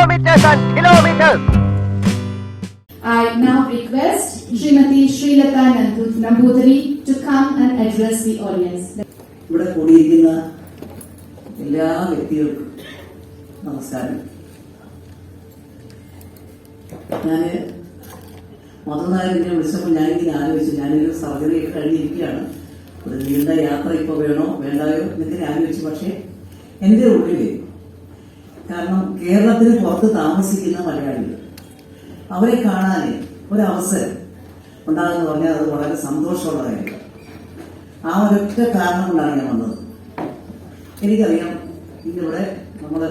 kilometers and kilometers. I now request Srimati Srilata Nambudiri to come and address the audience. ഇവിടെ കൂടിയിരിക്കുന്ന എല്ലാ വ്യക്തികൾക്കും നമസ്കാരം. ഞാൻ മധുനായകനെ വിളിച്ചപ്പോൾ ഞാനിങ്ങനെ ആലോചിച്ചു, ഞാനൊരു സർജറി കഴിഞ്ഞിരിക്കുകയാണ്, ഒരു നീണ്ട യാത്ര ഇപ്പോൾ വേണോ വേണ്ടായോ എന്നിങ്ങനെ ആലോചിച്ചു. പക്ഷേ എൻ്റെ ഉള്ളിൽ, കാരണം കേരളത്തിന് പുറത്ത് താമസിക്കുന്ന മലയാളികൾ, അവരെ കാണാൻ ഒരവസരം ഉണ്ടാകുമെന്ന് പറഞ്ഞാൽ അത് വളരെ സന്തോഷമുള്ള കാര്യമാണ്. ആ ഒരൊറ്റ കാരണം കൊണ്ടാണ് ഞാൻ വന്നത്. എനിക്കറിയാം, ഇന്നിവിടെ നമ്മൾ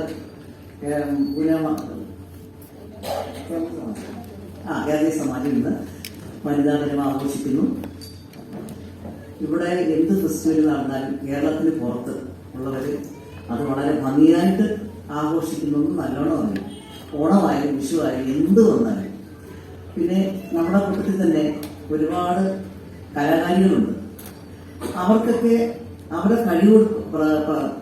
കേരളീയ സമാജം ഇന്ന് വനിതാ ദിനം ആഘോഷിക്കുന്നു. ഇവിടെ എന്ത് ഫെസ്റ്റിവൽ നടന്നാലും കേരളത്തിന് പുറത്ത് ഉള്ളവർ അത് വളരെ ഭംഗിയായിട്ട് ആഘോഷിക്കുന്നു, നല്ലോണം അറിയും. ഓണമായാലും വിഷുവായാലും എന്ത് വന്നാലും. പിന്നെ നമ്മുടെ കൂട്ടത്തിൽ തന്നെ ഒരുപാട് കലാകാരികളുണ്ട്. അവർക്കൊക്കെ അവരുടെ കഴിവ്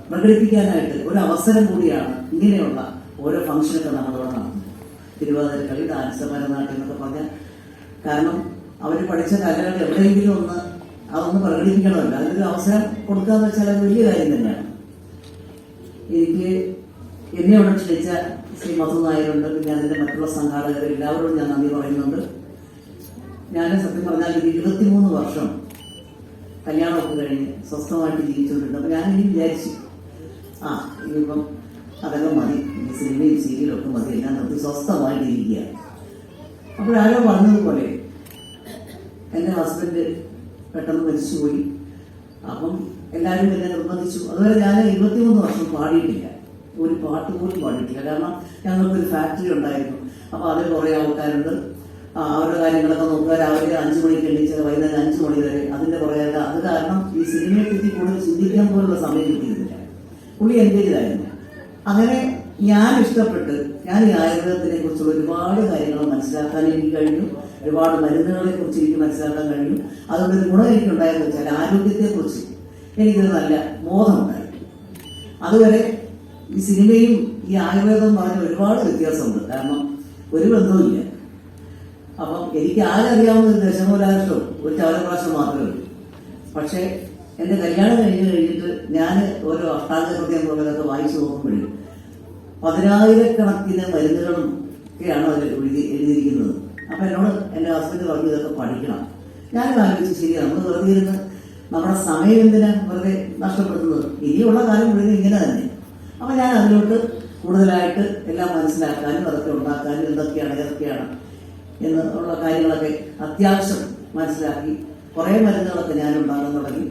പ്രകടിപ്പിക്കാനായിട്ട് ഒരു അവസരം കൂടിയാണ് ഇങ്ങനെയുള്ള ഓരോ ഫംഗ്ഷനൊക്കെ നമ്മളിവിടെ നടത്തുന്നത്. തിരുവാതിരക്കളി, ഡാൻസ്, ഭരതനാട്യം എന്നൊക്കെ പറഞ്ഞാൽ, കാരണം അവർ പഠിച്ച കലകൾ എവിടെയെങ്കിലും അതൊന്ന് പ്രകടിപ്പിക്കണമല്ലോ. അതിനൊരു അവസരം കൊടുക്കാന്ന് വെച്ചാൽ അത് വലിയ കാര്യം തന്നെയാണ്. എന്നെ അവിടെ ക്ഷണിച്ച ശ്രീ മധു നായരുണ്ട്, പിന്നെ അതിന്റെ മറ്റുള്ള സംഘാടകർ എല്ലാവരോടും ഞാൻ നന്ദി പറയുന്നുണ്ട്. ഞാൻ സത്യം പറഞ്ഞാൽ 23 വർഷം കല്യാണമൊക്കെ കഴിഞ്ഞ് സ്വസ്ഥമായിട്ട് ജീവിച്ചുകൊണ്ടിരുന്നു. അപ്പൊ ഞാനിനി വിചാരിച്ചു, ഇനിയിപ്പം അതൊക്കെ മതി, സിനിമയും സീരിയലും ഒക്കെ മതി, എല്ലാം നിർത്തി സ്വസ്ഥമായിട്ട് ഇരിക്കുക. അപ്പോഴാരോ പറഞ്ഞതുപോലെ എൻ്റെ ഹസ്ബൻഡ് പെട്ടെന്ന് മരിച്ചുപോയി. അപ്പം എല്ലാവരും എന്നെ നിർബന്ധിച്ചു. അതുവരെ ഞാൻ 23 വർഷം പാടിയിട്ടില്ല, ഒരു പാട്ട് പോലും പാടിയിട്ടില്ല. കാരണം ഞങ്ങൾക്കൊരു ഫാക്ടറി ഉണ്ടായിരുന്നു. അപ്പൊ അതിൽ കുറെ ആൾക്കാരുണ്ട്, അവരുടെ കാര്യങ്ങളൊക്കെ നോക്കുക. രാവിലെ 5 മണിക്ക് എണീച്ചത് വൈകുന്നേരം 5 മണി വരെ അതിന്റെ പുറകെ. അത് കാരണം ഈ സിനിമയെ പറ്റി കൂടുതൽ ചിന്തിക്കാൻ പോലുള്ള സമയം കിട്ടിയിരുന്നില്ല. പുള്ളി എൻഗേജിലായിരുന്നു. അങ്ങനെ ഞാൻ ഇഷ്ടപ്പെട്ട് ഞാൻ ഈ ആയുർവേദത്തിനെ കുറിച്ചുള്ള ഒരുപാട് കാര്യങ്ങൾ മനസ്സിലാക്കാൻ എനിക്ക് കഴിഞ്ഞു. ഒരുപാട് മരുന്നുകളെ കുറിച്ച് എനിക്ക് മനസ്സിലാക്കാൻ കഴിഞ്ഞു. അതുകൊണ്ട് ഒരു ഗുണം എനിക്കുണ്ടായെന്ന് വെച്ചാൽ ആരോഗ്യത്തെ കുറിച്ച് എനിക്കൊരു നല്ല ബോധമുണ്ടായി. അതുവരെ ഈ സിനിമയും ഈ ആയുർവേദം പറഞ്ഞ ഒരുപാട് വ്യത്യാസമുണ്ട്, കാരണം ഒരു ബന്ധവുമില്ല. അപ്പം എനിക്ക് ആരറിയാവുന്ന ഒരു ദശമൂലാഷ്ടവും ഒരു ചവരപ്രാശം മാത്രമേ ഉള്ളൂ. പക്ഷെ എന്റെ കല്യാണം കഴിഞ്ഞിട്ട് ഞാൻ ഓരോ അഷ്ടാംഗകൃത്യം പോലൊക്കെ വായിച്ചു നോക്കുമ്പോഴും 10,000-കണക്കിന് മരുന്നുകളും ഒക്കെയാണ് അതിൽ എഴുതിയിരിക്കുന്നത്. അപ്പൊ എന്നോട് എന്റെ ഹസ്ബൻഡ് പറഞ്ഞു, ഇതൊക്കെ പഠിക്കണം. ഞാനും ആലോചിച്ച്, ശരിയാണ്, നമ്മൾ വെറുതെ ഇരുന്ന് നമ്മുടെ സമയം എന്തിനാ വെറുതെ നഷ്ടപ്പെടുത്തുന്നത്, ഇനിയുള്ള കാലം മുഴുവൻ ഇങ്ങനെ തന്നെ. അപ്പൊ ഞാൻ അതിലോട്ട് കൂടുതലായിട്ട് എല്ലാം മനസ്സിലാക്കാനും അതൊക്കെ ഉണ്ടാക്കാനും എന്തൊക്കെയാണ് ഏതൊക്കെയാണ് എന്നുള്ള കാര്യങ്ങളൊക്കെ അത്യാവശ്യം മനസ്സിലാക്കി കുറെ മരുന്നുകളൊക്കെ ഞാൻ ഉണ്ടാക്കാൻ തുടങ്ങി.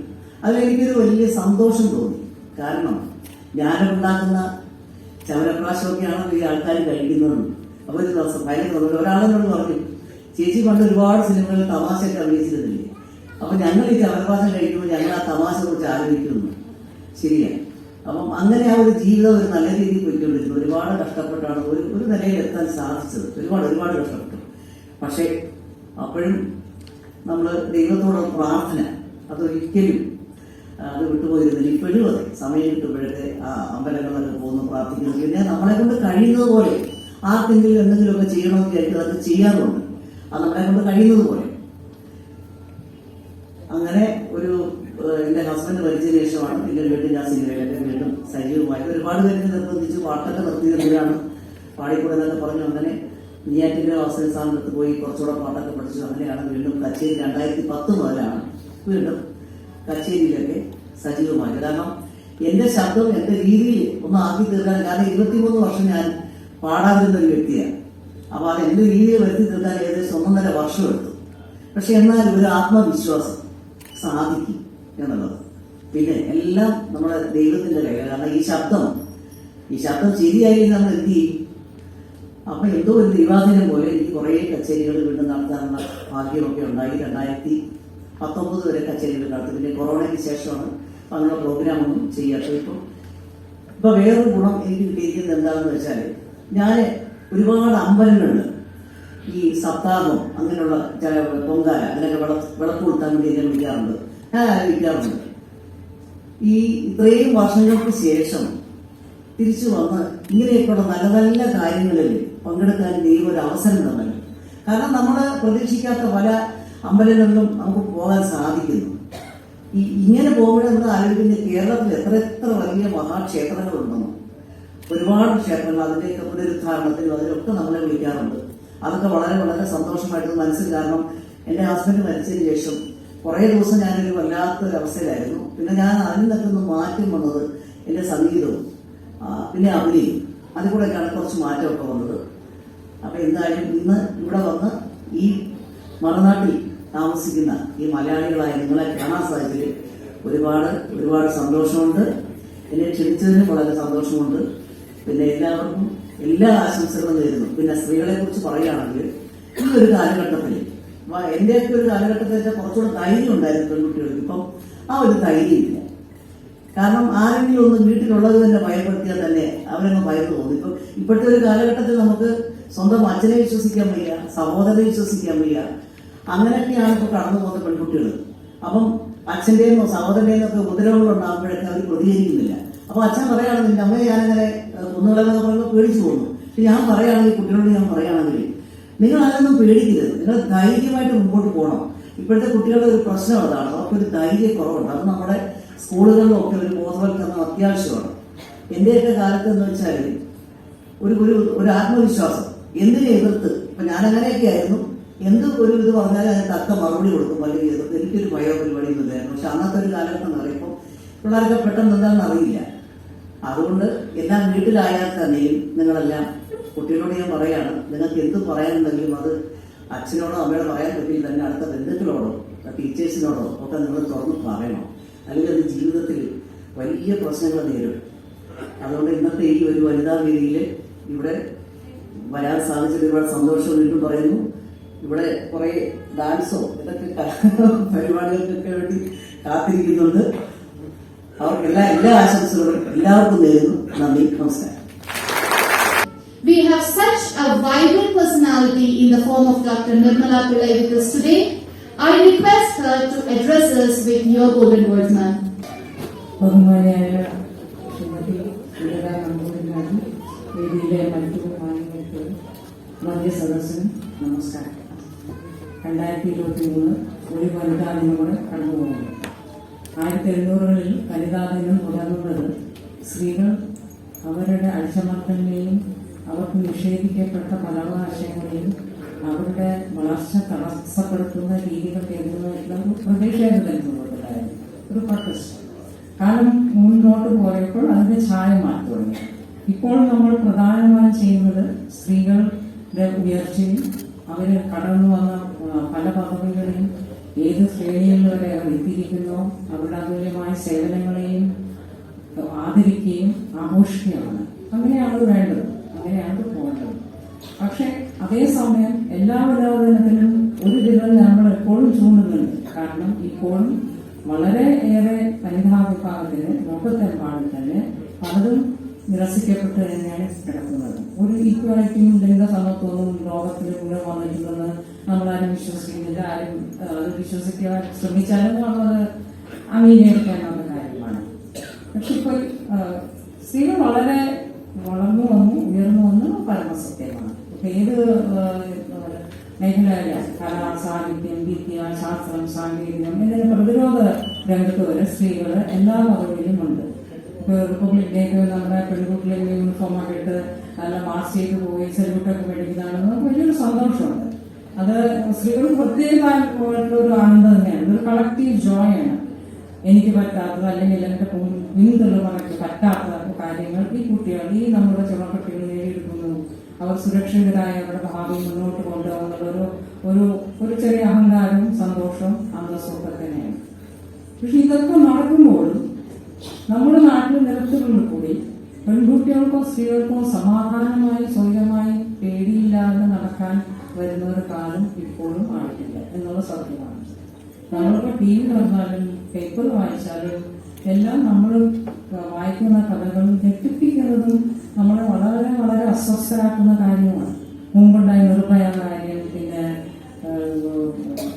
അതിലെനിക്കൊരു വലിയ സന്തോഷം തോന്നി. കാരണം ഞാനുണ്ടാക്കുന്ന ചവനപ്രാശമൊക്കെയാണ് ഈ ആൾക്കാർ കഴിക്കുന്നതും. അപ്പൊ ഒരു ദിവസം ഭയങ്കര ഒരാളെന്നോട് പറഞ്ഞു, ചേച്ചി പണ്ട് ഒരുപാട് സിനിമകളിൽ തമാശയൊക്കെ അഭിനയിച്ചിരുന്നില്ലേ, അപ്പൊ ഞങ്ങൾ ഈ ചവനപ്രാശം കഴിക്കുമ്പോൾ ഞങ്ങൾ ആ തമാശ കുറിച്ച് ആലോചിക്കുന്നു. ശരിയാണ്. അപ്പം അങ്ങനെ ആ ഒരു ജീവിതം ഒരു നല്ല രീതിയിൽ പോയിക്കൊണ്ടിരുന്നു. ഒരുപാട് കഷ്ടപ്പെട്ടാണ് ഒരു നിലയിൽ എത്താൻ സാധിച്ചത്. ഒരുപാട് കഷ്ടപ്പെട്ടു. പക്ഷെ അപ്പോഴും നമ്മൾ ദൈവത്തോടുള്ള പ്രാർത്ഥന അതൊരിക്കലും അത് വിട്ടുപോയിരുന്നില്ല. ഇപ്പോഴും അതെ, സമയം കിട്ടുമ്പോഴൊക്കെ അമ്പലങ്ങളിലൊക്കെ പോകുന്നു, പ്രാർത്ഥിക്കുന്നു. പിന്നെ നമ്മളെ കൊണ്ട് കഴിയുന്നത് പോലെ ആർക്കെങ്കിലും എന്തെങ്കിലുമൊക്കെ ചെയ്യണമെന്ന് വിചാരിക്കും, അത് ചെയ്യാറുണ്ട്. അത് നമ്മളെ കൊണ്ട് കഴിയുന്നത് പോലെ. അങ്ങനെ എന്റെ ഹസ്ബൻഡ് മരിച്ചതിന് ശേഷമാണ് പിന്നെ വീണ്ടും ഞാൻ സിനിമയിലൊക്കെ വീണ്ടും സജീവമായി. ഒരുപാട് പേര് നിർബന്ധിച്ച് പാട്ടൊക്കെ നിർത്തിയതാണ്, പാടിക്കൂടെന്നൊക്കെ പറഞ്ഞു. അങ്ങനെ നെയ്യാറ്റിന്റെ അവസര സ്ഥാനത്ത് പോയി കുറച്ചുകൂടെ പാട്ടൊക്കെ പഠിച്ചു. അങ്ങനെയാണ് വീണ്ടും കച്ചേരി 2010 മുതലാണ് വീണ്ടും കച്ചേരിയിലൊക്കെ സജീവമായത്. കാരണം എന്റെ ശബ്ദം എന്റെ രീതിയിൽ ഒന്ന് ആക്കി തീർക്കാൻ, കാരണം 23 വർഷം ഞാൻ പാടാതിരുന്ന ഒരു വ്യക്തിയാണ്. അപ്പൊ അത് എന്റെ രീതിയിൽ വരുത്തി തീർക്കാൻ ഏകദേശം 1.5 വർഷം എടുത്തു. പക്ഷെ എന്നാൽ ഒരു ആത്മവിശ്വാസം സാധിക്കും എന്നുള്ളത്. പിന്നെ എല്ലാം നമ്മുടെ ദൈവത്തിന്റെ കയ്യിലാണ്. കാരണം ഈ ശബ്ദം ശരിയായി നമ്മൾ എന്ത് ചെയ്യും? അപ്പൊ എന്തോ ഒരു ദൈവാധീനം പോലെ എനിക്ക് കുറെ കച്ചേരികൾ വീണ്ടും നടത്താനുള്ള ഭാഗ്യമൊക്കെ ഉണ്ടായി. 2019 വരെ കച്ചേരികൾ നടത്തി. പിന്നെ കൊറോണയ്ക്ക് ശേഷമാണ് അങ്ങനെയുള്ള പ്രോഗ്രാമൊന്നും ചെയ്യാത്തത്. ഇപ്പൊ വേറൊരു ഗുണം എനിക്ക് കിട്ടിയിരിക്കുന്നത് എന്താണെന്ന് വെച്ചാൽ, ഞാൻ ഒരുപാട് അമ്പലങ്ങളുണ്ട് ഈ സപ്താഹം അങ്ങനെയുള്ള ചില പൊങ്കാല അങ്ങനെയൊക്കെ വിളക്ക് കൊടുത്താൻ വേണ്ടി എന്നെ വിളിക്കാറുണ്ട്. ഞാൻ ആലോചിക്കാറുണ്ട്, ഈ ഇത്രയും വർഷങ്ങൾക്ക് ശേഷം തിരിച്ചു വന്ന് ഇങ്ങനെയൊക്കെയുള്ള നല്ല നല്ല കാര്യങ്ങളിൽ പങ്കെടുക്കാൻ ദൈവം ഒരു അവസരം തന്നല്ലോ. കാരണം നമ്മൾ പ്രതീക്ഷിക്കാത്ത പല അമ്പലങ്ങളിലും നമുക്ക് പോകാൻ സാധിക്കുന്നു. ഇങ്ങനെ പോകുമ്പോൾ നമ്മൾ ആലോചിക്കുന്ന കേരളത്തിൽ എത്ര എത്ര വലിയ മഹാക്ഷേത്രങ്ങളുണ്ടെന്നോ. ഒരുപാട് ക്ഷേത്രങ്ങൾ, അതിൻ്റെയൊക്കെ പുനരുദ്ധാരണത്തിനും അതിലൊക്കെ നമ്മളെ വിളിക്കാറുണ്ട്. അതൊക്കെ വളരെ വളരെ സന്തോഷമായിട്ട് മനസ്സിൽ. കാരണം എൻ്റെ ഹസ്ബൻഡ് മരിച്ചതിന് ശേഷം കുറേ ദിവസം ഞാനൊരു വല്ലാത്തൊരവസ്ഥയിലായിരുന്നു. പിന്നെ ഞാൻ അതിൽ നിന്നൊക്കെ മാറ്റം വന്നത് എൻ്റെ സംഗീതവും പിന്നെ അഭിനയം, അതിൽ കൂടെയൊക്കെയാണ് കുറച്ച് മാറ്റമൊക്കെ വന്നത്. അപ്പം എന്തായാലും ഇന്ന് ഇവിടെ വന്ന് ഈ മറുനാട്ടിൽ താമസിക്കുന്ന ഈ മലയാളികളായ നിങ്ങളെ കാണാൻ സാധിച്ചതിൽ ഒരുപാട് ഒരുപാട് സന്തോഷമുണ്ട്. എന്നെ ക്ഷണിച്ചതിന് വളരെ സന്തോഷമുണ്ട്. പിന്നെ എല്ലാവർക്കും എല്ലാ ആശംസകളും നേരുന്നു. പിന്നെ സ്ത്രീകളെ കുറിച്ച് പറയുകയാണെങ്കിൽ ഈ ഒരു കാലഘട്ടത്തിൽ, എന്റെയൊക്കെ ഒരു കാലഘട്ടത്തിൽ വെച്ചാൽ കുറച്ചുകൂടെ ധൈര്യം ഉണ്ടായിരുന്നു പെൺകുട്ടികൾക്ക്. ഇപ്പം ആ ഒരു ധൈര്യമില്ല. കാരണം ആരെങ്കിലും ഒന്ന് വീട്ടിലുള്ളത് തന്നെ ഭയപ്പെടുത്തിയാൽ തന്നെ അവരങ്ങ് ഭയന്നു പോകുന്നു. ഇപ്പോഴത്തെ ഒരു കാലഘട്ടത്തിൽ നമുക്ക് സ്വന്തം അച്ഛനെ വിശ്വസിക്കാൻ വയ്യ, സഹോദരനെ വിശ്വസിക്കാൻ വയ്യ. അങ്ങനെയൊക്കെയാണ് ഇപ്പോൾ കടന്നു പോകുന്ന പെൺകുട്ടികൾ. അപ്പം അച്ഛൻ്റെയോ സഹോദരൻ്റെയോ ഒക്കെ ഉപദ്രവങ്ങൾ ഉണ്ടാകുമ്പോഴൊക്കെ അവർ പ്രതികരിക്കുന്നില്ല. അപ്പൊ അച്ഛൻ പറയുകയാണെങ്കിൽ നിന്റെ അമ്മയെ ഞാനങ്ങനെ കുന്നുകളെന്നൊക്കെ പറയുമ്പോൾ പേടിച്ചു പോകുന്നു. പക്ഷെ ഞാൻ പറയുകയാണെങ്കിൽ, കുട്ടികളോട് ഞാൻ പറയുകയാണെങ്കിൽ, നിങ്ങൾ അതൊന്നും പേടിക്കരുത്. നിങ്ങൾ ധൈര്യമായിട്ട് മുമ്പോട്ട് പോകണം. ഇപ്പോഴത്തെ കുട്ടികളുടെ ഒരു പ്രശ്നം അതാണ്, അവർക്കൊരു ധൈര്യക്കുറവുണ്ട്. അത് നമ്മുടെ സ്കൂളുകളിലൊക്കെ ഒരു ബോധവൽക്കരണം അത്യാവശ്യമാണ്. എന്റെയൊക്കെ കാലത്ത് എന്ന് വെച്ചാൽ ഒരു ആത്മവിശ്വാസം, എന്തിനെ എതിർത്ത്. ഇപ്പൊ ഞാൻ അങ്ങനെയൊക്കെ ആയിരുന്നു. എന്ത് ഒരു ഇത് പറഞ്ഞാലും അതിന് തക്ക മറുപടി കൊടുക്കും, അല്ലെങ്കിൽ എതിർത്ത്. എനിക്കൊരു ഭയോ പരിപാടിയൊന്നും ഇല്ലായിരുന്നു. പക്ഷെ അന്നത്തെ ഒരു കാലഘട്ടം എന്ന് പറയുമ്പോൾ പിള്ളേരൊക്കെ പെട്ടെന്ന് എന്താണെന്ന് അറിയില്ല. അതുകൊണ്ട് എല്ലാം വീട്ടിലായാൽ തന്നെയും നിങ്ങളെല്ലാം കുട്ടികളോട് ഞാൻ പറയാണ്, നിങ്ങൾക്ക് എന്ത് പറയാനുണ്ടെങ്കിലും അത് അച്ഛനോടോ അമ്മയോടോ പറയാൻ പറ്റില്ല, തന്നെ അടുത്ത ബന്ധുക്കളോടോ ടീച്ചേഴ്സിനോടോ ഒക്കെ നിങ്ങൾ തുറന്ന് പറയണം. അല്ലെങ്കിൽ അത് ജീവിതത്തിൽ വലിയ പ്രശ്നങ്ങൾ നേരിടും. അതുകൊണ്ട് ഇന്നത്തെ ഈ ഒരു വനിതാ വേദിയിൽ ഇവിടെ വരാൻ സാധിച്ചത് ഒരുപാട് സന്തോഷം വീണ്ടും പറയുന്നു. ഇവിടെ കുറെ ഡാൻസോ ഇതൊക്കെ പരിപാടികൾക്കൊക്കെ വേണ്ടി കാത്തിരിക്കുന്നുണ്ട്. അവർക്ക് എല്ലാ ആശംസകളും എല്ലാവർക്കും നേരുന്നു. നന്ദി, നമസ്കാരം. We have such a vibrant personality in the form of Dr. Nirmala Pillai with us today. I request her to address us with your golden words, ma'am. ബഹുമാനിയായ Shrimati Sreelatha നമ്പൂതിരിമാരും വേദിയിലെ മറ്റു മാന്യങ്ങൾക്ക് മധ്യസദസ്സിനും നമസ്കാരം. 2023 ഒരു വനിതാ ദിനം കൂടെ കടന്നു പോകുന്നു. 1700-കളിൽ വനിതാ ദിനം തുടങ്ങുന്നത് സ്ത്രീകൾ അവരുടെ അടിച്ചമർത്തലിനെയും അവർക്ക് നിഷേധിക്കപ്പെട്ട പരാവകാശങ്ങളെയും അവരുടെ വളർച്ച തടസ്സപ്പെടുത്തുന്ന രീതികൾ കേന്ദ്രമായിട്ടുള്ള പ്രതിഷേധത്തിനുണ്ടായിരുന്നു ഒരു പ്രൊട്ടസ്റ്റ്. കാലം മുന്നോട്ട് പോയപ്പോൾ അതിന്റെ ഛായ മാറ്റി തുടങ്ങി. ഇപ്പോൾ നമ്മൾ പ്രധാനമായും ചെയ്യുന്നത് സ്ത്രീകളുടെ ഉയർച്ചയും അവർ കടന്നു വന്ന പല പദവികളെയും ഏത് ശ്രേണിയിൽ വരെ എത്തിയിരിക്കുന്നോ അവരുടെ അതുല്യമായ സേവനങ്ങളെയും ആദരിക്കുകയും ആഘോഷിക്കുകയാണ്. അങ്ങനെയാണ് വേണ്ടത്, അങ്ങനെയാണ് പോകേണ്ടത്. പക്ഷെ അതേസമയം എല്ലാ വനിതാദിനത്തിനും ഒരു ദിനം നമ്മൾ എപ്പോഴും ചൂണ്ടുന്നുണ്ട്. കാരണം ഇപ്പോഴും വളരെ ഏറെ വനിതാ വിഭാഗത്തിന് ലോകത്തെമ്പാടും തന്നെ പലതും നിരസിക്കപ്പെട്ട് തന്നെയാണ് കിടക്കുന്നത്. ഒരു ഈക്വാലിറ്റിയും ലിംഗസമത്വവും ലോകത്തിൽ മുഴുവൻ വന്നിട്ടുണ്ടെന്ന് നമ്മളാരും വിശ്വസിക്കുന്നില്ല. ആരും അത് വിശ്വസിക്കാൻ ശ്രമിച്ചാലും നമ്മളത് അംഗീകരിക്കാനുള്ള കാര്യമാണ്. പക്ഷെ ഇപ്പോൾ സ്ത്രീകൾ വളരെ വളർന്നു വന്നു, ഉയർന്നു വന്നു പരമസത്യമാണ്. ഏത് മേഖലയിലാണ്, കല, സാഹിത്യം, വിദ്യ, ശാസ്ത്രം, സാങ്കേതികം എന്നതിന് പ്രതിരോധ രംഗത്ത് വരെ സ്ത്രീകൾ എല്ലാ പദവിയിലും ഉണ്ട്. ഇപ്പോൾ റിപ്പബ്ലിക് ഡേക്ക് നമ്മുടെ പെൺകുട്ടികളെ യൂണിഫോമൊക്കെ ഇട്ട് നല്ല മാർച്ച് ചെയ്ത് പോയി സെല്യൂട്ടൊക്കെ മേടിക്കുന്നതാണെന്ന് വലിയൊരു സന്തോഷമുണ്ട്. അത് സ്ത്രീകൾ പ്രത്യേകമായിട്ടുള്ളൊരു ആനന്ദം തന്നെയാണ്. ഇതൊരു കളക്റ്റീവ് ജോയാണ്. എനിക്ക് പറ്റാത്തത് അല്ലെങ്കിൽ എന്റെ പിന്തുടർന്നവർക്ക് പറ്റാത്ത കാര്യങ്ങൾ ഈ കുട്ടികൾ, ഈ നമ്മുടെ ചെറുപ്പക്കുട്ടികൾ നേടിയെടുക്കുന്നു. അവർ സുരക്ഷിതരായ അവരുടെ ഭാവി മുന്നോട്ട് കൊണ്ടുപോകുന്നുള്ള ഒരു ചെറിയ അഹങ്കാരവും സന്തോഷവും അന്തസ്സൊക്കെ തന്നെയാണ്. പക്ഷെ ഇതൊക്കെ നടക്കുമ്പോഴും നമ്മുടെ നാട്ടിൽ നിരത്തുകളിൽ കൂടി പെൺകുട്ടികൾക്കോ സ്ത്രീകൾക്കോ സമാധാനമായി സ്വയമായി പേടിയില്ലാതെ നടക്കാൻ വരുന്ന ഒരു കാലം ഇപ്പോഴും ആയിട്ടില്ല എന്നുള്ള സത്യമാണ്. നമ്മളിപ്പോൾ ടി വി തുറന്നാലും പേപ്പർ വായിച്ചാലും എല്ലാം നമ്മൾ വായിക്കുന്ന കഥകളും ഞെട്ടിപ്പിക്കുന്നതും നമ്മളെ വളരെ വളരെ അസ്വസ്ഥരാക്കുന്ന കാര്യമാണ്. മുമ്പുണ്ടായ നിർഭയ കാര്യം, പിന്നെ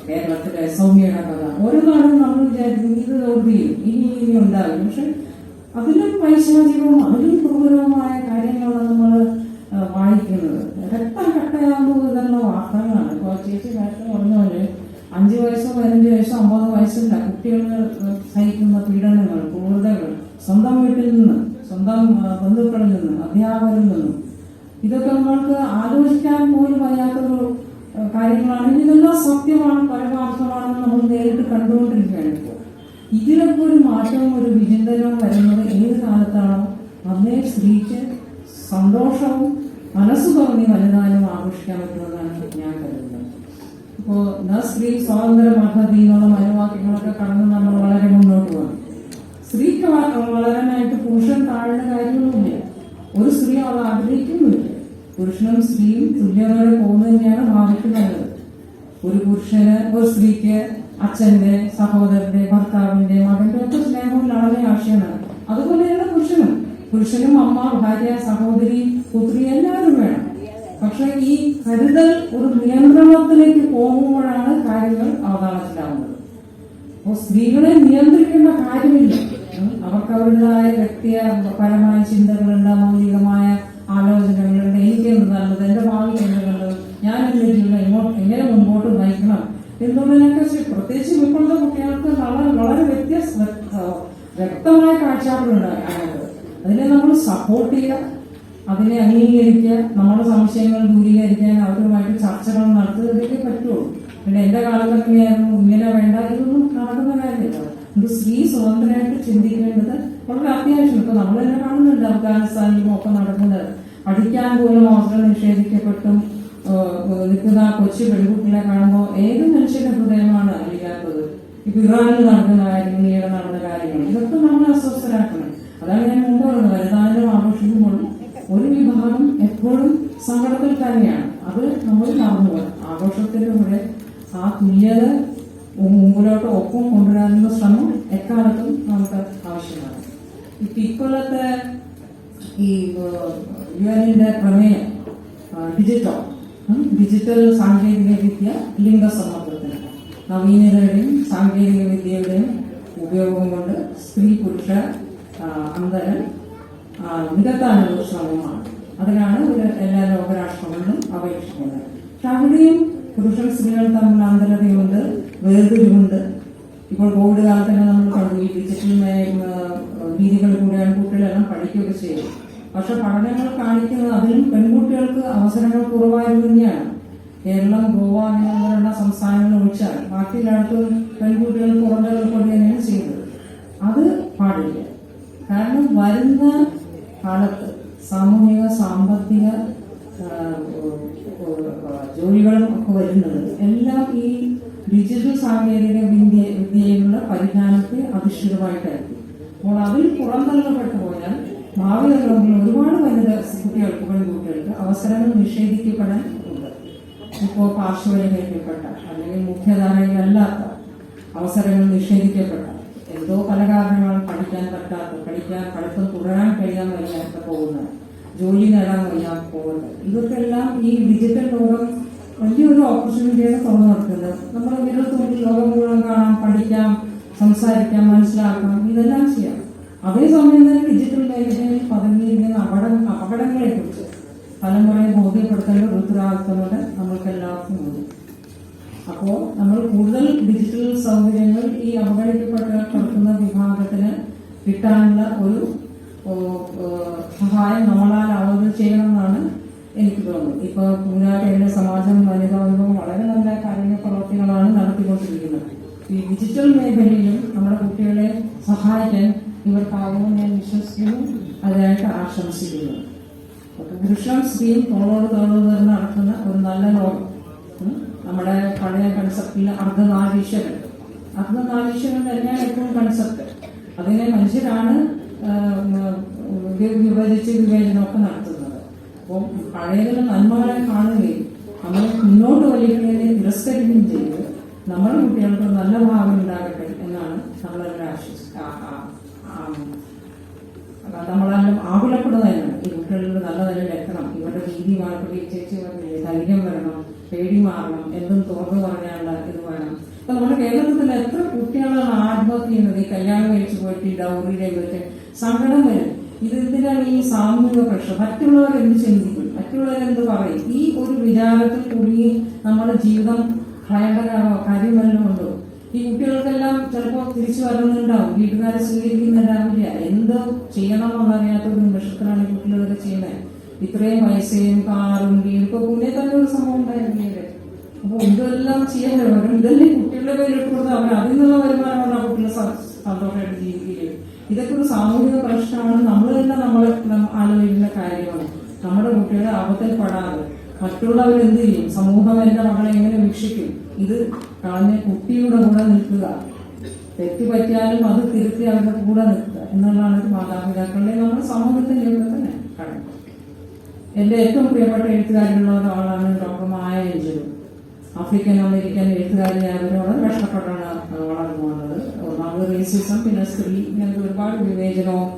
കേരളത്തിലെ സൗമ്യയുടെ കഥ. ഓരോ കാലവും നമ്മൾ വിചാരിക്കും ഇത് ഓർമ്മയും ഇനി ഉണ്ടാകും. പക്ഷെ അതിലും പൈശാചികവും അതിലും ക്രൂരവുമായ കാര്യങ്ങളാണ് നമ്മൾ വായിക്കുന്നത്. രക്തം കട്ടയാകുന്ന വിധമുള്ള വാർത്തകളാണ്. ഇപ്പൊ ചേച്ചി നേരത്തെ പറഞ്ഞ പോലെ 5 വയസ്സോ 15 വയസ്സോ 50 വയസ്സില്ല കുട്ടികൾ സഹിക്കുന്ന പീഡനങ്ങൾ, ക്രൂരതകൾ സ്വന്തം വീട്ടിൽ നിന്ന്, സ്വന്തം ബന്ധുക്കളിൽ നിന്ന്, അധ്യാപകരിൽ നിന്നും, ഇതൊക്കെ നമ്മൾക്ക് ആലോചിക്കാൻ പോലും വയ്യാത്തൊരു കാര്യങ്ങളാണ്. ഇതെല്ലാം സത്യമാണ്, പരമാർത്ഥമാണെന്ന് നമ്മൾ നേരിട്ട് കണ്ടുകൊണ്ടിരിക്കുകയാണ്. ഇപ്പോൾ ഇതിലൊക്കെ ഒരു മാറ്റവും ഒരു വിചിന്തനവും വരുന്നത് ഏത് കാലത്താണോ അന്നേ സ്ത്രീക്ക് സന്തോഷവും മനസ്സ് തോന്നി വലുതാനും ആഘോഷിക്കാൻ പറ്റുമെന്നാണ് ഞാൻ കരുതുന്നത്. ഇപ്പോ സ്ത്രീ സ്വാതന്ത്ര്യ പദ്ധതി എന്നുള്ള മനോവാക്യങ്ങളൊക്കെ കടന്ന് നമ്മൾ വളരെ മുന്നോട്ട് പോകണം. സ്ത്രീക്ക് വളരാനായിട്ട് പുരുഷൻ താഴേണ്ട കാര്യമൊന്നുമില്ല. ഒരു സ്ത്രീ അത് ആഗ്രഹിക്കുന്നുമില്ല. പുരുഷനും സ്ത്രീയും തുല്യതയോടെ പോകുന്നത് തന്നെയാണ് ഭാവിക്ക് നല്ലത്. ഒരു പുരുഷന് ഒരു സ്ത്രീക്ക് അച്ഛന്റെ, സഹോദരന്റെ, ഭർത്താവിന്റെ, മകന്റെ ഒക്കെ സ്നേഹവും വളരെ ആവശ്യമാണ്. അതുപോലെയാണ് പുരുഷനും അമ്മ, ഭാര്യ, സഹോദരി, പുത്രി എല്ലാവരും വേണം. പക്ഷെ ഈ കരുതൽ ഒരു നിയന്ത്രണത്തിലേക്ക് പോകുമ്പോഴാണ് കാര്യങ്ങൾ അവതാളത്തിലാവുന്നത്. അപ്പോൾ സ്ത്രീകളെ നിയന്ത്രിക്കേണ്ട കാര്യമില്ല. അവർക്ക് അവരുടേതായ വ്യക്തിപരമായ ചിന്തകളുണ്ട്, മൗലികമായ ആലോചനകളുണ്ട്. എനിക്ക് എന്ത് നല്ലത്, എന്റെ ഭാവി എന്ത് നല്ലത്, ഞാൻ എന്റെ ജീവിതം എങ്ങനെ മുമ്പോട്ട് നയിക്കണം എന്നുള്ളതിനൊക്കെ പ്രത്യേകിച്ച് ഇപ്പോഴത്തെ കുട്ടികൾക്ക് വളരെ വ്യക്തമായ കാഴ്ചപ്പാടുണ്ട്. അതിനെ നമ്മൾ സപ്പോർട്ട് ചെയ്യുക, അതിനെ അംഗീകരിക്കുക, നമ്മുടെ സംശയങ്ങൾ ദൂരീകരിക്കാൻ അവരുമായിട്ട് ചർച്ചകൾ നടത്തുന്നതൊക്കെ പറ്റുള്ളൂ. പിന്നെ എന്റെ കാലത്ത് എങ്ങനെയായിരുന്നു, ഇങ്ങനെ വേണ്ട, ഇതൊന്നും നടക്കുന്ന കാര്യമില്ല. ഒരു സ്ത്രീ സ്വതന്ത്രമായിട്ട് ചിന്തിക്കേണ്ടത് വളരെ അത്യാവശ്യം. ഇപ്പൊ നമ്മൾ തന്നെ കാണുന്നുണ്ട് അഫ്ഗാനിസ്ഥാനിലും ഒക്കെ നടക്കുന്നത്. പഠിക്കാൻ പോലും അവസരം നിഷേധിക്കപ്പെട്ടും നിൽക്കുന്ന കൊച്ചു പെൺകുട്ടികളെ കാണുമ്പോൾ ഏത് മനുഷ്യന്റെ ഹൃദയമാണ് അലിയാത്തത്. ഇപ്പൊ ഇറാനിൽ നടക്കുന്ന കാര്യങ്ങൾ, ഈയിടെ നടന്ന കാര്യങ്ങൾ, ഇതൊക്കെ നമ്മൾ അസ്വസ്ഥരാക്കണം. അതാണ് ഞാൻ മുമ്പ് പറഞ്ഞത്. വനിതാദിനം ആഘോഷിക്കുമ്പോൾ ഒരു വിഭാഗം എപ്പോഴും സങ്കടത്തിൽ തന്നെയാണ്. അത് നമ്മൾ മറന്നുപോകും. ആഘോഷത്തിന്റെ കൂടെ ആ തുല്യത മുമ്പിലോട്ട് ഒപ്പം കൊണ്ടുവരാനുള്ള ശ്രമം എക്കാലത്തും നമുക്ക് ആവശ്യമാണ്. ഇപ്പോഴത്തെ ഈ UN-ന്റെ പ്രമേയം ഡിജിറ്റൽ സാങ്കേതിക വിദ്യ ലിംഗസമത്വത്തിന്, നവീനതയുടെയും സാങ്കേതിക വിദ്യയുടെയും ഉപയോഗം കൊണ്ട് സ്ത്രീ പുരുഷ അന്തരം നികത്താനുള്ള ശ്രമമാണ്. അതിനാണ് എല്ലാ ലോകരാഷ്ട്രങ്ങളിലും അപേക്ഷിക്കുന്നത്. പക്ഷെ അവിടെയും പുരുഷൻ സ്ത്രീകൾ തമ്മിൽ അന്തരതയുണ്ട്, വേർതിരിവുണ്ട്. ഇപ്പോൾ കോവിഡ് കാലത്ത് തന്നെ നമ്മൾ കണ്ടു. ഈ ഡിജിറ്റൽ രീതികളിൽ കൂടെയാണ് കുട്ടികളെല്ലാം പഠിക്കുകയൊക്കെ ചെയ്യും. പക്ഷെ പഠനങ്ങൾ കാണിക്കുന്നത് അതിലും പെൺകുട്ടികൾക്ക് അവസരങ്ങൾ കുറവായത് തന്നെയാണ്. കേരളം, ഗോവ അങ്ങനെയുള്ള സംസ്ഥാനങ്ങൾ ഒഴിച്ചാൽ ബാക്കി എല്ലായിടത്തും പെൺകുട്ടികൾ കുറഞ്ഞതുകൊണ്ട് തന്നെയാണ് ചെയ്യുന്നത്. അത് പാടില്ല. കാരണം വരുന്ന കാലത്ത് സാമൂഹിക സാമ്പത്തിക ജോലികളും ഒക്കെ വരുന്നത് എല്ലാം ഈ ഡിജിറ്റൽ സാങ്കേതിക വിദ്യയിലുള്ള പരിജ്ഞാനത്തെ അധിഷ്ഠിതമായിട്ടായിരിക്കും. അപ്പോൾ അതിൽ പുറന്തള്ളപ്പെട്ടു പോയാൽ ഭാവി തലമുറയിൽ ഒരുപാട് വനിതാ കുട്ടികൾക്ക്, പെൺകുട്ടികൾക്ക് അവസരങ്ങൾ നിഷേധിക്കപ്പെടാൻ ഉണ്ട്. ഇപ്പോൾ പാർശ്വവൽക്കരിക്കപ്പെട്ട അല്ലെങ്കിൽ മുഖ്യധാരയിലല്ലാത്ത അവസരങ്ങൾ നിഷേധിക്കപ്പെട്ട, എന്തോ പല കാരണങ്ങളും പഠിക്കാൻ പറ്റാത്ത, പഠിത്തം തുടരാൻ കഴിയാൻ വയ്യാത്ത പോകുന്നത്, ജോലി നേടാൻ വയ്യാതെ പോകുന്നത്, ഇതൊക്കെ എല്ലാം ഈ ഡിജിറ്റൽ ലോകം വലിയൊരു ഓപ്പർച്യൂണിറ്റിയാണ് തുറന്നു കൊടുക്കുന്നത്. നമ്മുടെ വിരൽത്തുമ്പിൽ ലോകം മുഴുവൻ കാണാം, പഠിക്കാം, സംസാരിക്കാം, മനസ്സിലാക്കാം, ഇതെല്ലാം ചെയ്യാം. അതേസമയം തന്നെ ഡിജിറ്റൽ മേഖലയിൽ പതുങ്ങിയിരിക്കുന്ന അപകടങ്ങളെ കുറിച്ച് തലമുറയെ ബോധ്യപ്പെടുത്തേണ്ട ഒരു ഉത്തരവാദിത്തമുണ്ട് നമ്മൾക്ക് എല്ലാവർക്കും ഉണ്ട്. അപ്പോ നമ്മൾ കൂടുതൽ ഡിജിറ്റൽ സൗകര്യങ്ങൾ ഈ അപകടിക്കപ്പെടുന്ന വിഭാഗത്തിന് കിട്ടാനുള്ള ഒരു സഹായം നമ്മളാൽ ചെയ്യണമെന്നാണ് എനിക്ക് തോന്നുന്നത്. ഇപ്പൊ കേരള സമാജം, വനിതാ വിഭാഗം വളരെ നല്ല പ്രവർത്തികളാണ് നടത്തിക്കൊണ്ടിരിക്കുന്നത്. ഈ ഡിജിറ്റൽ മേഖലയിലും നമ്മുടെ കുട്ടികളെ സഹായിക്കാൻ ഇവർക്കാകുമെന്ന് ഞാൻ വിശ്വസിക്കുന്നു, അതിനായിട്ട് ആശംസിക്കുന്നു. പുരുഷൻ സ്ത്രീയും തോളോട് തോളോട് നടക്കുന്ന ഒരു നല്ല ലോകം. നമ്മുടെ പഴയ കൺസെപ്റ്റിൽ അർദ്ധനാരീശ്വരൻ തന്നെയാണ് ഏറ്റവും കൺസെപ്റ്റ്. അതിനെ മനുഷ്യരാണ് വിവേചനമൊക്കെ നടത്തുന്നത്. അപ്പോൾ പഴയതിലെ നന്മകളെ കാണുകയും നമ്മൾ മുന്നോട്ട് വലിക്കുന്നതിനെ തിരസ്കരിക്കുകയും ചെയ്ത് നമ്മുടെ കുട്ടികൾക്ക് നല്ല ഭാവി ഉണ്ടാകട്ടെ എന്നാണ് നമ്മളെല്ലാം ആകുലപ്പെടുന്നതന്നെയാണ്. ഈ കുട്ടികളിൽ നല്ല നിലയിൽ എത്തണം, ഇവരുടെ രീതി മാറപ്പെടി ചേച്ചി പറഞ്ഞില്ലേ, ധൈര്യം വരണം, പേടി മാറണം, എന്തും തുറന്നു പറയാനുള്ള ഇത് വേണം. അപ്പൊ നമ്മുടെ കേരളത്തിൽ എത്ര കുട്ടികളാണ് ആത്മഹത്യ ചെയ്യുന്നത്? ഈ കല്യാണം കഴിച്ചു പോയിട്ട് ഈ ഡൗറിയിലേക്ക് വെച്ച് സങ്കടം വരും. ഇതിനാണ് ഈ സാമൂഹിക പ്രശ്നം. മറ്റുള്ളവർ എന്ത് ചിന്തിക്കും, മറ്റുള്ളവർ എന്ത് പറയും, ഈ ഒരു വിചാരത്തിൽ കൂടി നമ്മുടെ ജീവിതം ഭയങ്കരമാണോ, കാര്യമെല്ലാം ഉണ്ടോ? ഈ കുട്ടികൾക്കെല്ലാം ചിലപ്പോൾ തിരിച്ചു വരുന്നുണ്ടാവും, വീട്ടുകാരെ സ്വീകരിക്കുന്നുണ്ടാവില്ല. എന്ത് ചെയ്യണമെന്നറിയാത്ത ഒരു നിമിഷത്തിലാണ് ഈ കുട്ടികളൊക്കെ ചെയ്യുന്നത്. ഇത്രയും പൈസയും കാറും വീടും ഇപ്പൊ പുണ്യ തന്നെ ഒരു സംഭവം ഉണ്ടായിരുന്നില്ല. അപ്പൊ ഇതെല്ലാം ചെയ്യാൻ വരും. ഇതെല്ലാം കുട്ടികളുടെ പേരിട്ട് കൊടുത്താൽ അവർ അതിൽ നിന്നുള്ള വരുമാനമാണ് ആ കുട്ടികളെ സന്തോഷമായിട്ട് ജീവിക്കുകയും. ഇതൊക്കെ ഒരു സാമൂഹിക പ്രശ്നമാണ്. നമ്മൾ തന്നെ നമ്മൾ ആലോചിക്കുന്ന കാര്യമാണ്. നമ്മുടെ കുട്ടികളെ ആപത്തിൽപ്പെടാതെ മറ്റുള്ളവർ എന്ത് ചെയ്യും, സമൂഹം എന്റെ മകളെ എങ്ങനെ വീക്ഷിക്കും, ഇത് കളഞ്ഞ കുട്ടിയുടെ കൂടെ നിൽക്കുക, തെറ്റ് പറ്റിയാലും അത് തിരുത്തി അവരുടെ കൂടെ നിൽക്കുക എന്നുള്ളതാണ് ഒരു മാതാപിതാക്കളുടെ നമ്മുടെ സമൂഹത്തിന്റെ ഇവിടെ തന്നെ കടമ. എന്റെ ഏറ്റവും പ്രിയപ്പെട്ട എഴുത്തുകാരിലുള്ള ഒരാളാണ് ഡോക്ടർ മായ അഞ്ജലി. ആഫ്രിക്കൻ അമേരിക്കൻ എഴുത്തുകാരിയായവർ വളരെ കഷ്ടപ്പെട്ടാണ് വളർന്നു വന്നത്. ഒന്നാമത് റേസിസം, പിന്നെ സ്ത്രീ, ഇങ്ങനത്തെ ഒരുപാട് വിവേചനവും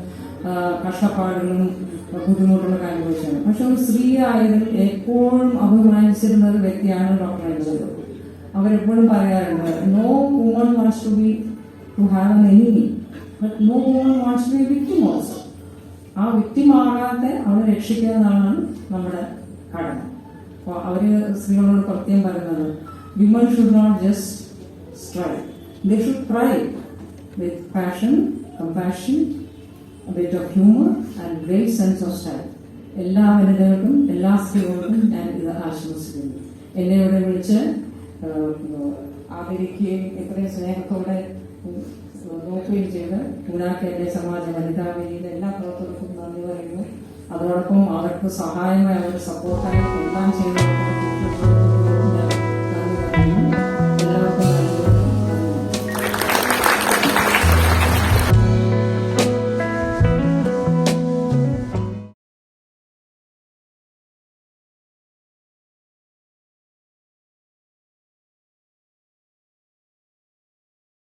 കഷ്ടപ്പാടുകളും ബുദ്ധിമുട്ടുകളൊക്കെ അനുഭവിച്ചത്. പക്ഷെ ഒരു സ്ത്രീ ആയതിൽ എപ്പോഴും അഭിമാനിച്ചിരുന്ന ഒരു വ്യക്തിയാണ് ഡോക്ടർ അഞ്ജലി. അവരെപ്പോഴും പറയാറുണ്ട്, no woman wants to have an enemy, but no woman wants to be victim also. ആ വിക്ടിമാകാതെ അവരെ രക്ഷിക്കുക എന്നാണ് നമ്മുടെ കടമ. അപ്പോൾ അവര് സ്ത്രീകളോട് പ്രത്യേകം പറയുന്നത്, women should not just strive, they should try with passion, compassion, a bit of humor and great sense of style. എല്ലാ വനിതകൾക്കും എല്ലാ സ്ത്രീകൾക്കും ഞാൻ ഇത് ആശംസിക്കുന്നു. എന്നെ ഇവിടെ വിളിച്ച് ആദരിക്കുകയും ഇത്രയും സ്നേഹത്തോടെ നോക്കുകയും ചെയ്ത് ഉണ്ടാക്കിയ സമാജ വനിതാ വേദിയിലെ എല്ലാ പ്രവർത്തകർക്കും നന്ദി പറയുന്നു. അതോടൊപ്പം അവർക്ക് സഹായമായി, അവർക്ക് സപ്പോർട്ടായി എല്ലാം ചെയ്യുന്നവർക്കും ഞാൻ നന്ദി പറയുന്നു. എല്ലാവർക്കും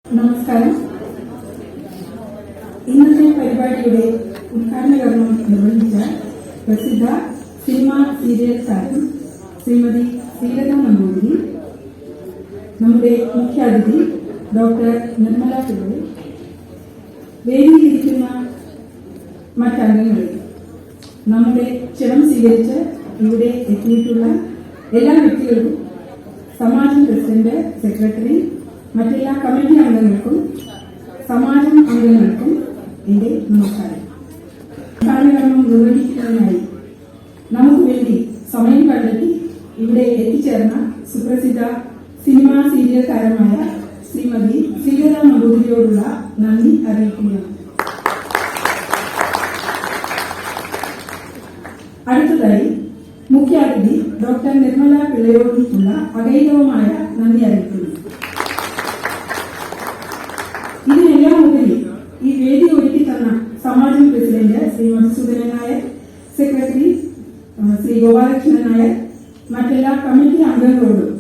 നമസ്കാരം. ഇന്നത്തെ പരിപാടിയുടെ ഉദ്ഘാടന കർമ്മം നിർവഹിച്ച പ്രസിദ്ധ സിനിമ സീരിയൽ താരം ശ്രീമതി ശ്രീലത നമ്പൂതിരി, നമ്മുടെ മുഖ്യാതിഥി ഡോക്ടർ നിർമ്മല പിള്ളൈ, വേദിയിലിരിക്കുന്ന മറ്റംഗങ്ങളെ, നമ്മുടെ ക്ഷണം സ്വീകരിച്ച് ഇവിടെ എത്തിയിട്ടുള്ള എല്ലാ വ്യക്തികൾക്കും, സമാജം പ്രസിഡന്റ്, സെക്രട്ടറി, മറ്റെല്ലാ കമ്മിറ്റി അംഗങ്ങൾക്കും സമാജം അംഗങ്ങൾക്കും എന്റെ നമസ്കാരം. ഉദ്ഘാടനം നിർവഹിക്കുന്നതിനായി നമുക്ക് വേണ്ടി സമയം കണ്ടെത്തി ഇവിടെ എത്തിച്ചേർന്ന സുപ്രസിദ്ധ സിനിമ സീരിയൽ താരമായ ശ്രീമതി ശ്രീലത നമ്പൂതിരിയോടുള്ള നന്ദി അറിയിക്കുകയാണ്. അടുത്തതായി മുഖ്യാതിഥി ഡോക്ടർ നിർമ്മല പിള്ളയോടുള്ള അഗൈതവമായ നന്ദി അറിയിക്കുന്നു. ഇതിനെല്ലാം ഉപരി ഈ വേദി ഒരുക്കി തന്ന സമാജം പ്രസിഡന്റ് ശ്രീ മധുസൂദനൻ നായർ, സെക്രട്ടറി ശ്രീ ഗോപാലകൃഷ്ണൻ നായർ, മറ്റെല്ലാ കമ്മിറ്റി അംഗങ്ങളോടും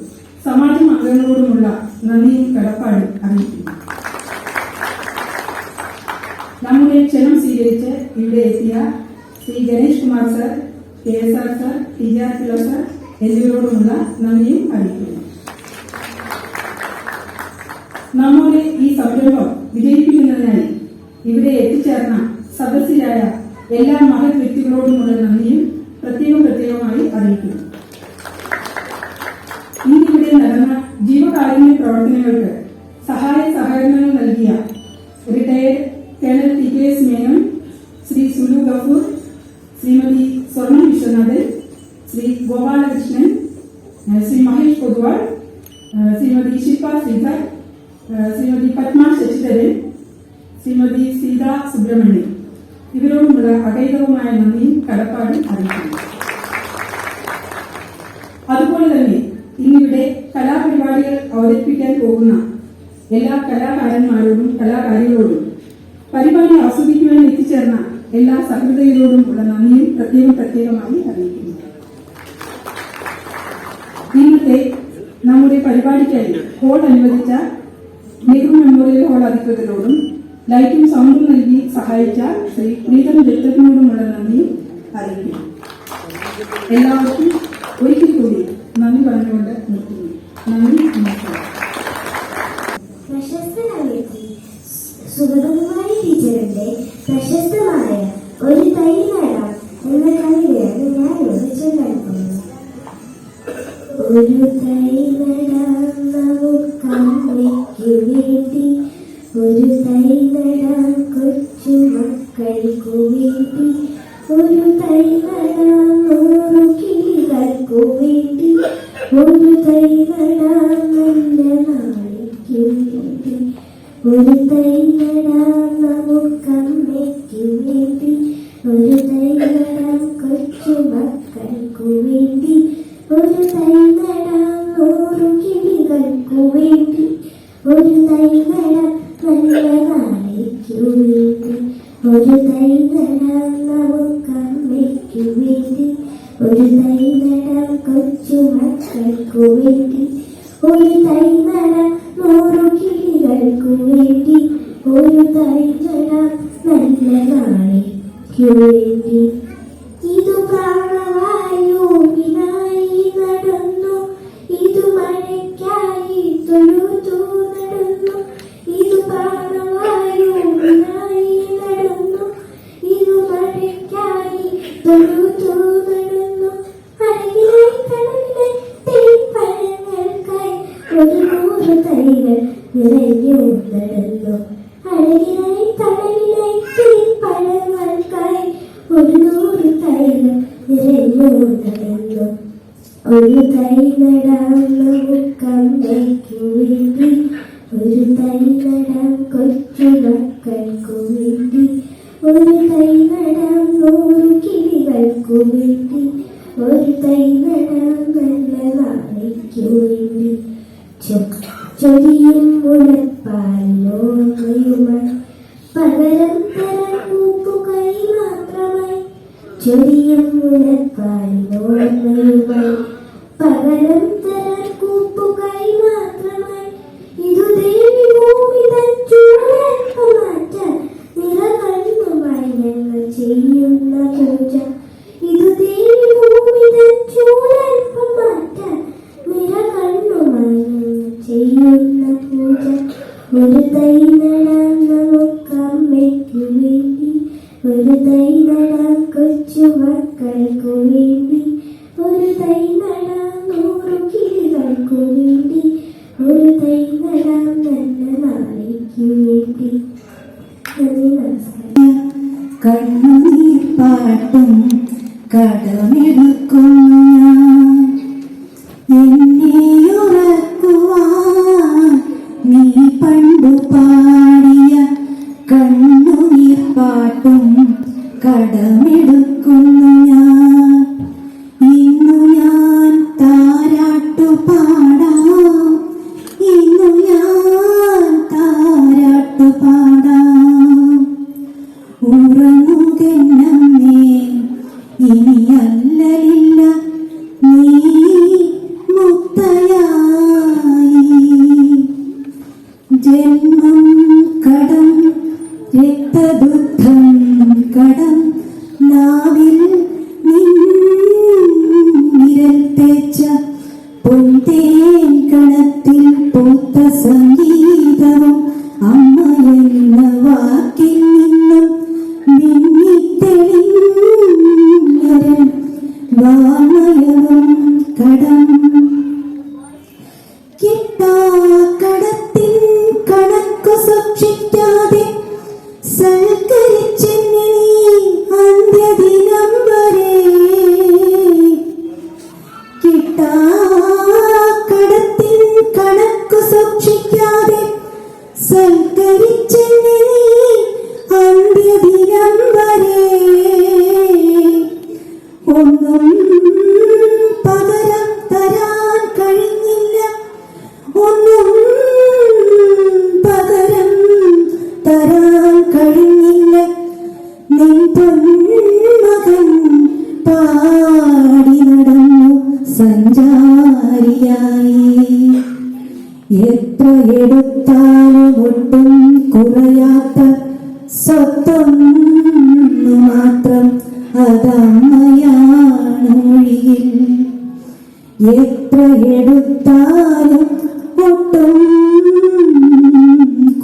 സമാജം അംഗങ്ങളോടുമുള്ള നന്ദിയും കടപ്പാടും അറിയിക്കുന്നു. നമ്മുടെ ക്ഷണം സ്വീകരിച്ച് ഇവിടെ എത്തിയ Shri Ganesh Kumar sir, KSR sir, TJR Pillai sir എന്നിവരോടുമുള്ള നന്ദിയും അറിയിക്കുന്നു. നമ്മുടെ ഈ സംരംഭം വിജയിപ്പിക്കുന്നതിനായി ഇവിടെ എത്തിച്ചേർന്ന സദസ്യരായ എല്ലാ മഹത് വ്യക്തികളോടുമുള്ള നന്ദിയും പ്രത്യേകമായി അറിയിക്കുന്നു. ഇന്നിവിടെ നടന്ന ജീവകാരുണ്യ പ്രവർത്തനങ്ങൾക്ക് സഹായ സഹകരണങ്ങൾ നൽകിയ retired colonel TKS Menon, Shri Sulu Gafoor, Shrimati സ്വർണ്ണ വിശ്വനാഥൻ, ശ്രീ ഗോപാലകൃഷ്ണൻ, ശ്രീ മഹേഷ് പൊതുവാൾ, ശ്രീമതി ശില്പ ശ്രീധർ, ശ്രീമതി പത്മ ശശിധരൻ, ശ്രീമതി സീത സുബ്രഹ്മണ്യൻ, ഇവരോടുമുള്ള അഗൈതവുമായ നന്ദിയും കടപ്പാടും അറിയിക്കുന്നു. അതുപോലെ തന്നെ ഇന്നിവിടെ കലാപരിപാടികൾ അവതരിപ്പിക്കാൻ പോകുന്ന എല്ലാ കലാകാരന്മാരോടും കലാകാരികളോടും പരിപാടി ആസ്വദിക്കുവാൻ എത്തിച്ചേർന്ന എല്ലാ സഹൃദയരോടും ഉള്ള നന്ദിയും പ്രത്യേകമായി അറിയിക്കുന്നു. ഇന്നത്തെ നമ്മുടെ പരിപാടിക്കായി ഹോൾ അനുവദിച്ച നെഹ്റു മെമ്മോറിയൽ ഹാൾ അധികൃതരോടും ലൈറ്റും സൗണ്ടും നൽകി സഹായിച്ച ശ്രീ പ്രീതം ദത്തനോടുമുള്ള നന്ദിയും അറിയിക്കുന്നു. എല്ലാവർക്കും ഒരിക്കൽ കൂടി നന്ദി പറഞ്ഞുകൊണ്ട് നിർത്തുന്നു. നന്ദി, നമസ്കാരം. പ്രശസ്ത കവയിത്രി സുഗതകുമാരി ടീച്ചറിന്റെ പ്രശസ്ത ഒരു തൈ നടാം നമുക്കമ്മയ്ക്കു വേണ്ടി, ഒരു തൈ നടാം കൊച്ചു മക്കൾക്കു വേണ്ടി, ഒരു തൈ നടാം 100 കിളികൾക്കു വേണ്ടി, ഒരു തൈ നടാം നല്ല നാളേക്കു വേണ്ടി, ഒരു തൈ നടാം നമുക്കമ്മയ്ക്കു വേണ്ടി, ഒരു തൈ നടാം കൊച്ചു മക്കൾക്കു വേണ്ടി, ഒരു തൈ നടാം 100 കിളികൾക്കു വേണ്ടി, ഒരു തൈ നടാം നല്ല നാളേക്കു വേണ്ടി, ഒരു തൈ നടാം നമുക്കമ്മയ്ക്കു വേണ്ടി, ഒരു തൈ നടാം കൊച്ചു മക്കൾക്കു വേണ്ടി, ഒരു തൈ നടാം 100 കിളികൾക്കു വേണ്ടി, ഒരു തൈ നടാം നല്ല നാളേക്കു വേണ്ടി. ഇതു പ്രാണവായുവിനായി നടന്നു, ഇതു മഴയ്ക്കായി തൊഴുതു നടന്നു, ഇതു പ്രാണവായുവിനായി നടന്നു, ഇതു മഴയ്ക്കായി തൊഴുതു നടന്നു, അഴകിലായി കടലിലെ തേൻപഴങ്ങൾക്കായി 100 തൈകൾ നിറഞ്ഞു നടന്നു, അഴകിലായി കടലിലെ തേൻപഴങ്ങൾക്കായി 100 തൈകൾ നിറഞ്ഞു നടന്നു, ഒരു തൈ നടാം നമുക്കമ്മയ്ക്കു വേണ്ടി, ഒരു തൈ നടാം കൊച്ചു മക്കൾക്കു വേണ്ടി, ഒരു തൈ നടാം 100 കിളികൾക്കു വേണ്ടി, ഒരു തൈ നടാം നല്ല നാളേക്കു വേണ്ടി. ചൊരിയും മുളപ്പാലിനോർമ്മയുമായി പകരം തരാൻ പൂപ്പുകൈ മാത്രമായി, ചൊരിയും മുളപ്പാലിനോർമ്മയുമായി പകരം തരാൻ കൂപ്പുകൈ മാത്രമായി, ഇതു ദേവി ഭൂമി തൻ ചൂടൽപ്പം മാറ്റാൻ നിറകണ്ണുമായി ഞങ്ങൾ ചെയ്യുന്ന പൂജ, ഇതു ദേവി ഭൂമി തൻ ചൂടൽപ്പം മാറ്റാൻ നിറകണ്ണുമായി ഞങ്ങൾ ചെയ്യുന്ന പൂജ, ഒരു തൈ നടാം നമുക്കമ്മയ്ക്കു വേണ്ടി, ഒരു തൈ നടാം കൊച്ചു മക്കൾക്കു വേണ്ടി, ഒരു തൈ നടാം 100 കിളികൾക്കു വേണ്ടി, ഒരു തൈ നടാം നല്ല നാളേക്കു വേണ്ടി. നന്ദി, നമസ്കാരം. കണ്ണുനീർ പാട്ടും കടമെടുക്കുന്നു ഞാൻ, എന്നെയുറക്കുവാൻ നീ പണ്ടു പാടിയ കണ്ണുനീർ പാട്ടും കടമെടുക്കുന്നു ഞാൻ, ഇന്നു ഞാൻ താരാട്ടു പാടാം, ഇന്നു ഞാൻ താരാട്ടു പാടാം, ഉറങ്ങുകെന്നേ ഇനി അല്ലലില്ല നീ മുക്തയായി, ജന്മം കടം രക്തദുദ്ധം കടം നാവിൽ നിരൽ തേച്ച പൊന്തേൻ കണത്തിൽ പൂത്ത സംഗീതവും അമ്മ എന്ന വാക്കിൽ നിന്നും മിന്നിത്തെളിഞ്ഞൊരൻ വാമയവും കടം, കിട്ടാക്കടത്തിൻ കണക്കു സൂക്ഷിക്കാതെ സൽക്കരിച്ചെന്നെ നീ അന്ത്യദിനം വരെ, കിട്ടാക്കടത്തിൻ കണക്കു സൂക്ഷിക്കാതെ സൽക്കരിച്ചെന്നെ നീ അന്ത്യദിനം വരെ, ഒന്നും പകരം തരാൻ കഴിഞ്ഞില്ല, ഒന്നും പകരം തരാൻ കഴിഞ്ഞില്ല, നിൻ പൊന്മകൻ പാടി നടന്നു സഞ്ചാരിയായി, എത്ര എടുത്താലും ഒട്ടും കുറയാത്ത സ്വത്തൊന്നു മാത്രം അതമ്മയാണ് ഒഴിയിൽ, എത്ര എടുത്താലും ഒട്ടും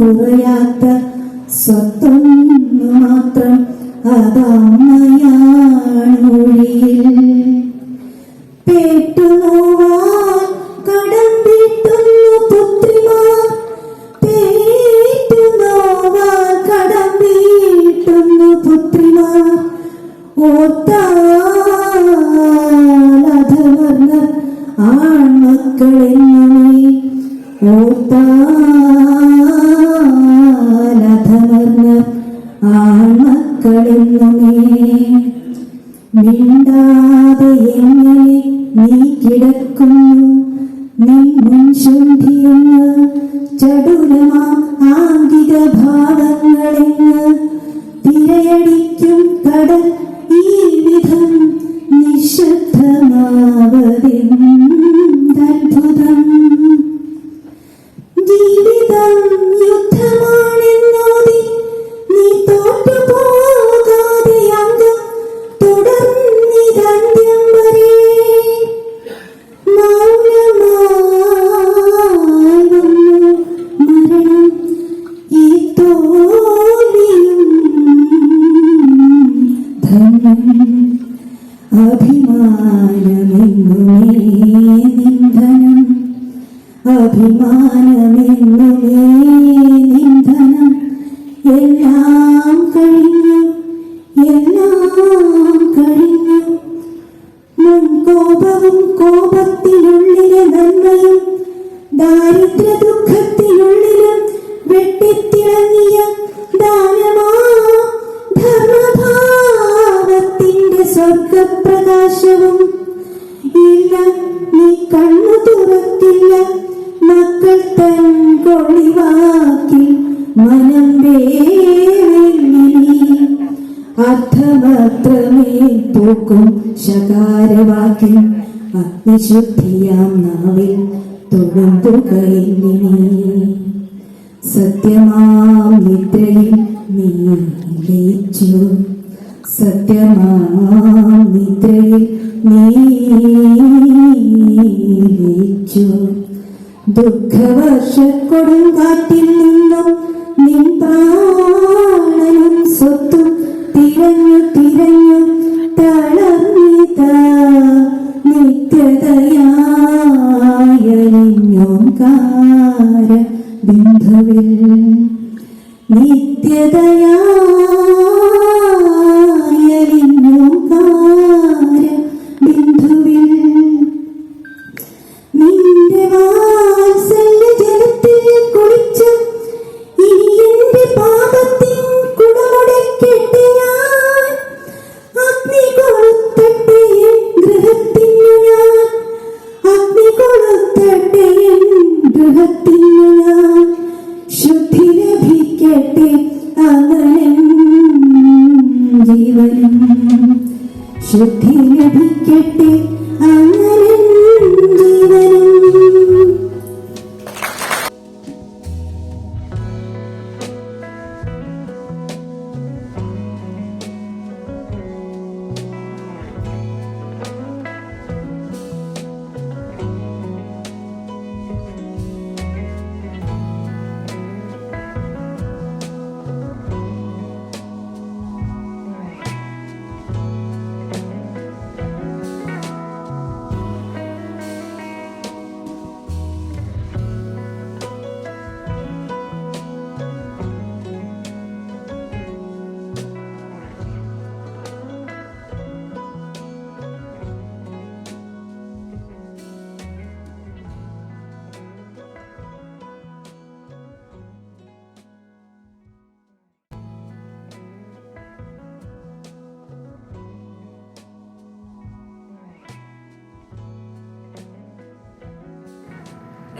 കുറയാത്ത സ്വത്തൊന്നു മാത്രം അതമ്മയാണ് ഒഴിയിൽ, പേട്ടുനോവാ ആൺമക്കളെന്നുമേ ഓർത്താലധമർന്ന ആൺമക്കളെന്നുമേ മിണ്ടാതെ എങ്ങനെ നീ കിടക്കുന്നു നിൻ മുൻശുദ്ധിയെന്ന് ചടുലമാ ആംഗിക ഭാവങ്ങളെന്ന് തിരയടിക്കും കടൽ ഈ വിധം നിശബ്ദമാവതെന്തത്ഭുതം ജീവിതം യുദ്ധമാണെന്നോതി നീ തോറ്റുപോകാതെ അംഗം തുടർന്നിതന്ത്യം വരെ മൗനമായി വന്നു മരണം ഈ തോൽവിയും ധന്യം അഭിമാനമെന്നുമേ നിന്ധനം അഭിമാനമെന്നുമേ നിന്ധനം എല്ലാം കഴിഞ്ഞു എല്ലാം കഴിഞ്ഞു മുൻകോപവും കോപത്തിനുള്ളിലെ നന്മയും ദാരിദ്ര്യ ദുഃഖത്തിനുള്ളിലും വെട്ടിത്തിളങ്ങിയ ദാനമാ ധർമ്മഭാവത്തിന്റെ സ്വർഗപ്രകാശവും ഇല്ല നീ കണ്ണു തുറക്കില്ല മക്കൾ തൻ കൊളിവാക്കിൽ മനം വേലിനി അർത്ഥമാത്രമേ പൂക്കും ശകാരവാക്യം അഗ്നിശുദ്ധിയാം നാവിൽ തുളുമ്പുകയില്ലിനി സത്യമാം നിദ്രയിൽ നീ ലയിച്ചു സത്യമാം നിദ്രയിൽ നീ ലയിച്ചു ദുഃഖവർഷക്കൊടുങ്കാറ്റിൽ നിന്നും നിൻ പ്രാണനും സ്വത്തും തിരഞ്ഞു തിരഞ്ഞു തളർന്നിത നിത്യതയായോങ്കാര ബിന്ദുവിൽ നിത്യതയായോങ്കാര ബിന്ദുവിൽ നിന്റെ വാത്സല്യ ജലത്തിൽ കുളിച്ച് ഇനി എന്റെ പാപത്തിൻ കുടമുടക്കട്ടെ ഞാൻ അഗ്നി കൊളുത്തട്ടെ ഗൃഹത്തിനു ഞാൻ അഗ്നി കൊളുത്തട്ടെ ഗൃഹത്തിനു ഞാൻ ശുദ്ധി ലഭിക്കട്ടെ അങ്ങനെ ജീവനും ശുദ്ധി ലഭിക്കട്ടെ അങ്ങനെ ജീവനും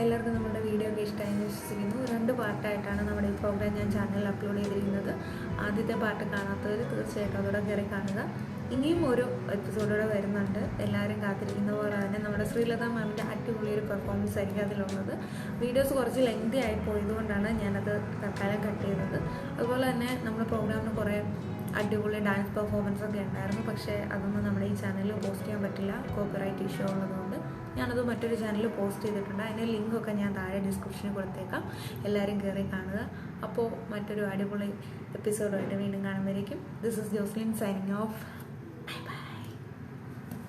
എല്ലാവർക്കും നമ്മുടെ വീഡിയോ ഒക്കെ ഇഷ്ടമായെന്ന് വിശ്വസിക്കുന്നു. 2 പാർട്ടായിട്ടാണ് നമ്മുടെ ഈ പ്രോഗ്രാം ഞാൻ ചാനലിൽ അപ്ലോഡ് ചെയ്തിരിക്കുന്നത്. ആദ്യത്തെ പാർട്ട് കാണാത്തവർ തീർച്ചയായിട്ടും അതോടെ കയറി കാണുക. ഇനിയും ഒരു എപ്പിസോഡോടെ വരുന്നുണ്ട്. എല്ലാവരും കാത്തിരിക്കുന്ന പോലെ തന്നെ നമ്മുടെ ശ്രീലത മാമിൻ്റെ അടിപൊളിയൊരു പെർഫോമൻസ് ആയിരിക്കും അതിലുള്ളത്. വീഡിയോസ് കുറച്ച് ലെങ്തി ആയി പോയതുകൊണ്ടാണ് ഞാനത് തൽക്കാലം കട്ട് ചെയ്തത്. അതുപോലെ തന്നെ നമ്മുടെ പ്രോഗ്രാമിന് കുറേ അടിപൊളി ഡാൻസ് പെർഫോമൻസ് ഒക്കെ ഉണ്ടായിരുന്നു. പക്ഷേ അതൊന്നും നമ്മുടെ ഈ ചാനലിൽ പോസ്റ്റ് ചെയ്യാൻ പറ്റില്ല, കോപ്പിറൈറ്റ് ഇഷ്യൂ ഉള്ളതുകൊണ്ട്. ഞാനത് മറ്റൊരു ചാനലിൽ പോസ്റ്റ് ചെയ്തിട്ടുണ്ട്. അതിൻ്റെ ലിങ്കൊക്കെ ഞാൻ താഴെ ഡിസ്ക്രിപ്ഷനിൽ കൊടുത്തേക്കാം. എല്ലാവരും കയറി കാണുക. അപ്പോൾ മറ്റൊരു അടിപൊളി എപ്പിസോഡുമായിട്ട് വീണ്ടും കാണുന്നതായിരിക്കും. This is Joslin signing of.